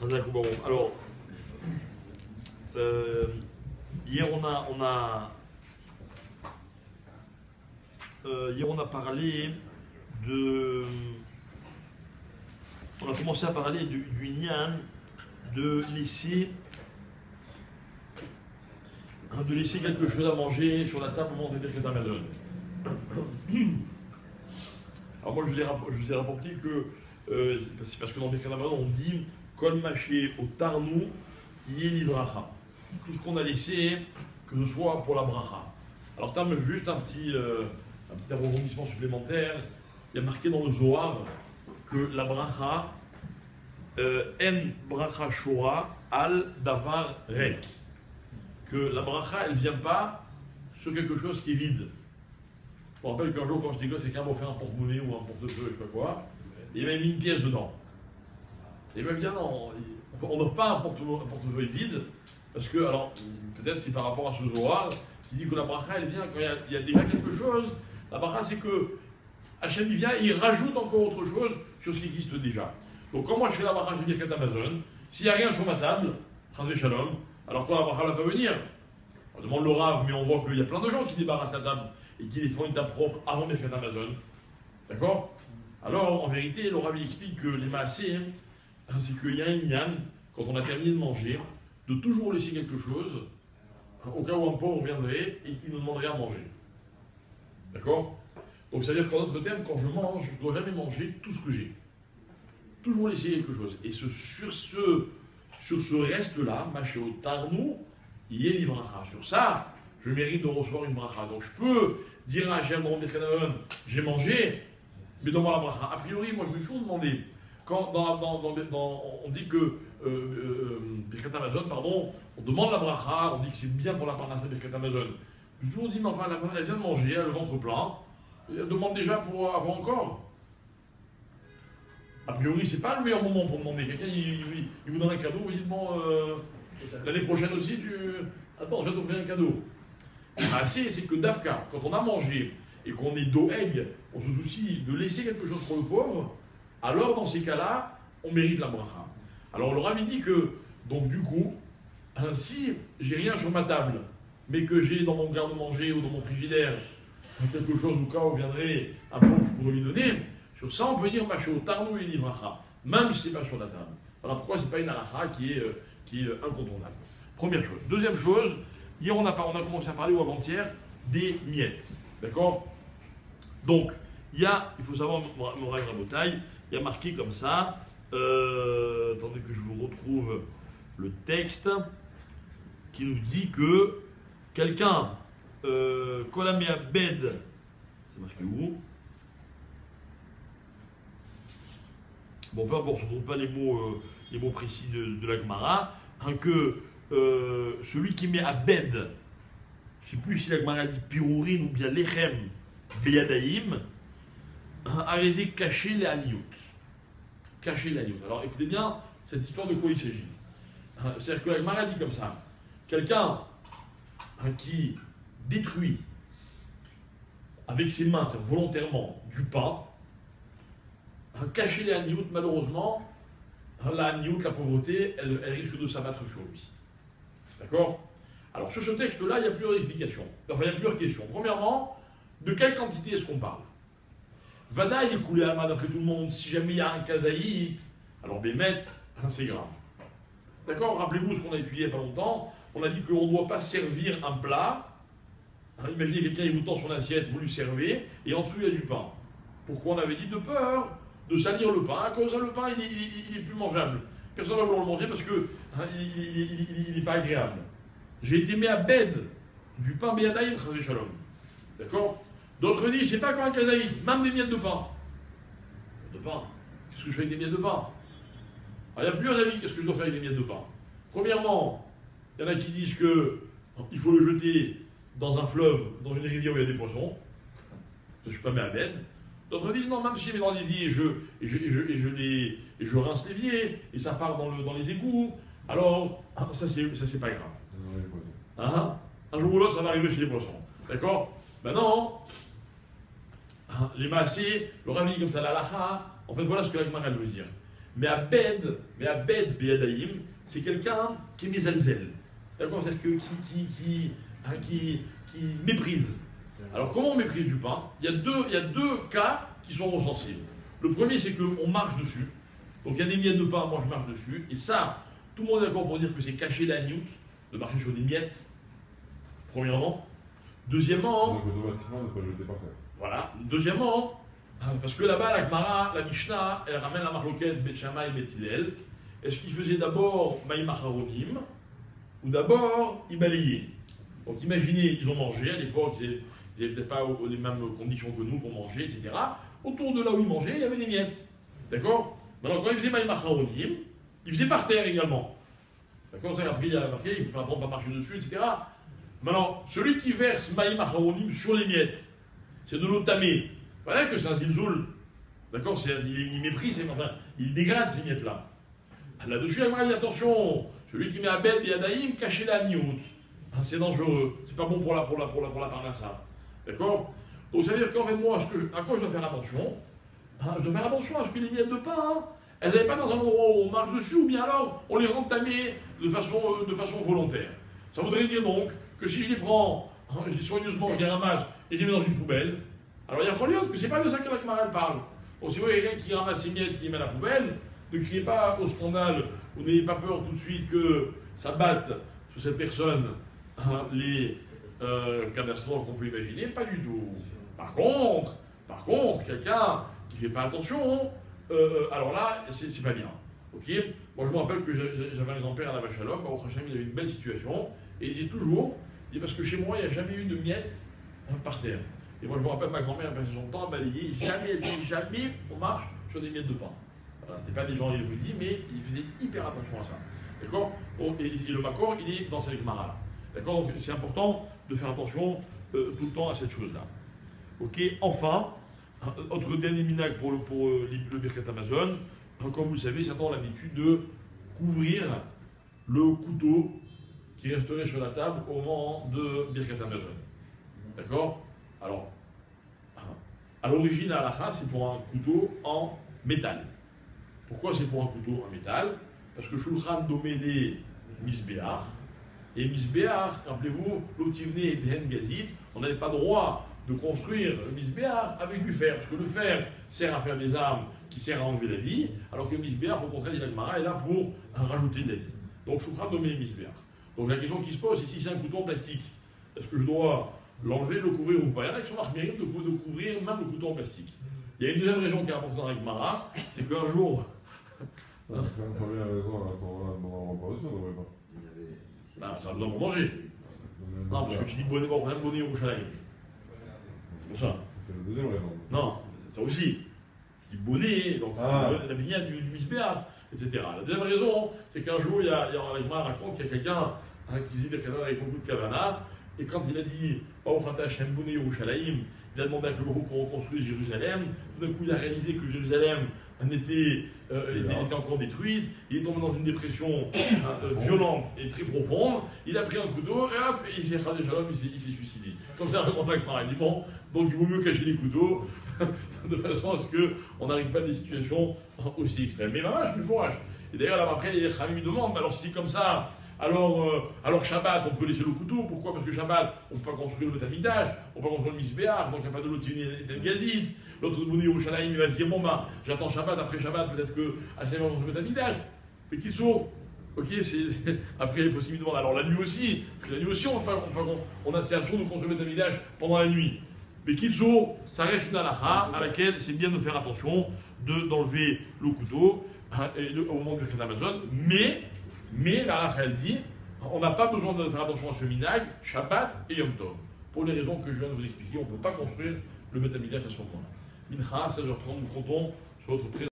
Alors, hier on a parlé de... On a commencé à parler du Nyan de laisser quelque chose à manger sur la table au moment de Birkat Hamazon. Alors moi je vous ai rapporté que c'est parce que dans Birkat Hamazon on dit Kol Maché au Tarnou Yé Bracha. Tout ce qu'on a laissé, que ce soit pour la bracha. Alors terme juste un petit approfondissement supplémentaire. Il y a marqué dans le Zohar que la bracha en bracha shora al davar rek. Que la bracha elle vient pas sur quelque chose qui est vide. Je me rappelle qu'un jour quand j'étais gosse, quelqu'un m'a fait un porte-monnaie ou un portefeuille, je sais pas quoi, et il m'a mis une pièce dedans. Et il m'a dit non, on n'offre pas un portefeuille vide, parce que, alors, peut-être c'est par rapport à ce Zohar, qui dit que la bracha elle vient quand il y a déjà quelque chose. La bracha c'est que Hachem il vient et il rajoute encore autre chose sur ce qui existe déjà. Donc quand moi je fais la bracha de Birkat Hamazon, s'il n'y a rien sur ma table, Chazvé Shalom, alors quand la bracha ne va pas venir, on demande le Rav, mais on voit qu'il y a plein de gens qui débarrassent la table et qui les font une table propre avant Birkat Hamazon. D'accord? Alors en vérité, le Rav explique que les maasés, c'est qu'il y a un Inyan, quand on a terminé de manger, de toujours laisser quelque chose, au cas où un pauvre viendrait et qu'il nous demanderait à manger. D'accord? Donc ça veut dire qu'en d'autres termes, quand je mange, je ne dois jamais manger tout ce que j'ai. Toujours laisser quelque chose. Et sur ce reste-là, Machéo Tarnou, il y a l'ivracha. Sur ça, je mérite de recevoir une bracha. Donc je peux dire à Hachem, j'ai mangé, mais dans la bracha. A priori, moi je me suis toujours demandé, quand on dit que Birkat Hamazon, pardon, on demande la bracha, on dit que c'est bien pour la parnassa Birkat Hamazon. Je me suis toujours dit, mais enfin, la bracha, elle vient de manger, elle a le ventre plein, elle demande déjà pour avoir encore. A priori, c'est pas le meilleur moment pour demander. Quelqu'un, il vous donne un cadeau, vous dites, bon, l'année prochaine aussi, attends, je vais t'offrir un cadeau. C'est que Dafka, quand on a mangé et qu'on est doeg, on se soucie de laisser quelque chose pour le pauvre, alors dans ces cas-là, on mérite la bracha. Alors le Rav dit que, donc du coup, si j'ai rien sur ma table, mais que j'ai dans mon garde-manger ou dans mon frigidaire quelque chose au cas où viendrait un pauvre pour lui donner, sur ça on peut dire Machéo Tarnou et Livracha, même si ce n'est pas sur la table. Voilà pourquoi ce n'est pas une halakha qui est incontournable. Première chose. Deuxième chose, hier on a commencé à parler, ou avant-hier, des miettes. D'accord? Donc, il faut savoir, Moraï Rabotaï, il y a marqué comme ça, attendez que je vous retrouve le texte, qui nous dit que quelqu'un, Kolamea Bed, c'est marqué où? Bon, peu importe, on ne trouve pas les mots précis de la Gemara, que celui qui met à bed, je ne sais plus si la Gemara dit pirourin ou bien lechem beyadaïm, a laissé cacher les aniout. Cacher les aniout. Alors écoutez bien cette histoire de quoi il s'agit. C'est-à-dire que la Gemara dit comme ça, quelqu'un qui détruit avec ses mains, volontairement, du pain, cacher les aniout, malheureusement, la aniout, la pauvreté, elle risque de s'abattre sur lui. D'accord? Alors sur ce texte-là, il y a plusieurs explications. Enfin, il y a plusieurs questions. Premièrement, de quelle quantité est-ce qu'on parle? Vada, il est coulé à la main d'après tout le monde. Si jamais il y a un kazaït, alors Bémet, c'est grave. D'accord? Rappelez-vous ce qu'on a étudié il n'y a pas longtemps. On a dit qu'on ne doit pas servir un plat. Imaginez quelqu'un, il vous tend son assiette, vous lui servez, et en dessous il y a du pain. Pourquoi on avait dit de peur de salir le pain? À cause de ça, le pain, il est plus mangeable. Personne ne va vouloir le manger parce que il n'est pas agréable. J'ai été mis à bed du pain béadaïm, Chazvé Shalom. D'accord? D'autres disent, c'est pas comme un kazaït, même des miettes de pain. De pain? Qu'est-ce que je fais avec des miettes de pain? Alors, il y a plusieurs avis, qu'est-ce que je dois faire avec des miettes de pain? Premièrement, il y en a qui disent qu'il faut le jeter dans un fleuve, dans une rivière où il y a des poissons. Je ne suis pas mis à bed. D'autres disent, non, même si je mets dans l'évier et je rince l'évier, et ça part dans les égouts, alors, ça c'est pas grave. Un jour ou l'autre, ça va arriver chez les poissons. D'accord? Maintenant, les maasés, le Rav dit comme ça, la halakha, en fait, voilà ce que la Gemara veut dire. Mais Abed Beadaïm, c'est quelqu'un qui est mésalzel. D'accord? C'est-à-dire qui méprise. Alors comment on méprise du pain? Il y a deux cas qui sont recensés. Le premier, c'est qu'on marche dessus. Donc il y a des miettes de pain, moi je marche dessus. Et ça, tout le monde est d'accord pour dire que c'est cacher la niout, de marcher sur des miettes, premièrement. Deuxièmement... Donc automatiquement, ne pas jeter par terre. Voilà. Deuxièmement, parce que là-bas, la Gemara, la Mishnah, elle ramène la marloquette Bet Shammai et Bet Hillel. Est-ce qu'ils faisaient d'abord Maïm Acharonim ou d'abord ils balayaient? Donc imaginez, ils ont mangé, à l'époque, ils n'avaient peut-être pas les mêmes conditions que nous pour manger, etc. Autour de là où ils mangeaient, il y avait des miettes. D'accord? Maintenant, quand ils faisaient Maïm Acharonim, ils faisaient par terre également. D'accord? Après, il y a marqué, il faut apprendre à marcher dessus, etc. Maintenant, celui qui verse Maïm Acharonim sur les miettes, c'est de l'eau tamée. Voilà que c'est un zilzoul. D'accord? Il méprise, enfin, il dégrade ces miettes-là. Là-dessus, il dit attention, celui qui met à bête et à daïm, cachez la niout. C'est dangereux, c'est pas bon pour la parnassa. D'accord? Donc ça veut dire qu'en fait, moi, à quoi je dois faire attention? Je dois faire attention à ce que les miettes de pain, elles n'aillent pas dans un endroit où on marche dessus, ou bien alors on les rend tamées de façon volontaire. Ça voudrait dire donc que si je les prends, je les soigneusement, je les ramasse et je les mets dans une poubelle, alors il y a Choliot que c'est pas de ça que la Gemara parle. Donc si vous voyez quelqu'un qui ramasse ses miettes, qui les met à la poubelle, ne criez pas au scandale, ou n'ayez pas peur tout de suite que ça batte sur cette personne les catastrophes qu'on peut imaginer, pas du tout. Par contre, quelqu'un qui fait pas attention, alors là, c'est pas bien. Ok? Moi je me rappelle que j'avais un grand-père à la vache à l'homme, au Hachem, il avait une belle situation, et il disait toujours, parce que chez moi il n'y a jamais eu de miettes par terre. Et moi je me rappelle ma grand-mère a passé son temps à balayer, jamais on marche sur des miettes de pain. Voilà, c'était pas des gens érudits, mais ils faisaient hyper attention à ça. D'accord? Et le Makor, il est dans cette Gemara là. D'accord? Donc c'est important de faire attention tout le temps à cette chose-là. Ok? Enfin, autre dernier minag pour le Birkat Amazon, comme vous le savez, certains ont l'habitude de couvrir le couteau qui resterait sur la table au moment de Birkat Amazon. D'accord? Alors, à l'origine, à l'Alacha, c'est pour un couteau en métal. Pourquoi c'est pour un couteau en métal? Parce que Shulchan Doméné Misbéach, et Misbéach, rappelez-vous, l'Otivné et Behen Gazit, on n'avait pas droit de construire le Misbéach avec du fer, parce que le fer sert à faire des armes qui servent à enlever la vie, alors que le Misbéach, au contraire, la Gemara est là pour rajouter de la vie. Donc Shulchan Doméné Misbéach. Donc la question qui se pose, c'est si c'est un couteau en plastique, est-ce que je dois l'enlever, le couvrir ou pas? Il y en a qui sont marqués de couvrir même le couteau en plastique. Il y a une deuxième raison qui est importante dans la Gemara, c'est qu'un jour. C'est pas bien raison à ce moment-là, on va pas ça, on devrait pas. Ben, ça a besoin pour manger. Non, parce que tu dis bonnet au Chalaïm. C'est pour ça. C'est la deuxième raison. Non, c'est ça aussi. Tu dis bonnet, donc la vignette du Misbéach, etc. La deuxième raison, c'est qu'un jour, la Gemara raconte qu'il y a quelqu'un qui faisait des kavanas avec beaucoup de kavanas, et quand il a dit bonnet au Chalaïm, il a demandé à Baruch qu'on reconstruise Jérusalem. Tout d'un coup, il a réalisé que Jérusalem était encore détruite. Il est tombé dans une dépression violente et très profonde. Il a pris un couteau et hop, il s'est écrasé Shalom, il s'est suicidé. Comme ça, le contact pareil. Il dit bon, donc il vaut mieux cacher les couteaux de façon à ce qu'on n'arrive pas à des situations aussi extrêmes. Mais maman, je me fourrage. Et d'ailleurs, là, après, les Khamim me demandent alors si c'est comme ça. Alors Shabbat, on peut laisser le couteau. Pourquoi? Parce que Shabbat, on ne peut pas construire le Beth Amikdash, on ne peut pas construire le Misbéach, donc il n'y a pas de l'Otivné et de Gazit. L'autre Bouni au Shalaïm, il va se dire bon, bah, j'attends Shabbat, après Shabbat, peut-être que Hachem va construire le Beth Amikdash. Mais qui sourd? Ok, après les possibilités. Alors la nuit aussi, parce que la nuit aussi, c'est absurde de construire le Beth Amikdash pendant la nuit. Mais qui sourd, ça reste une halakha à laquelle c'est bien de faire attention, d'enlever le couteau au moment du Birkat Amazon, mais la halakha elle dit, on n'a pas besoin de faire attention à ce minag, Shabbat et Yom Tov. Pour les raisons que je viens de vous expliquer, on ne peut pas construire le Beth Amikdash à ce moment-là. Mincha, 16h30, nous comptons sur votre présence.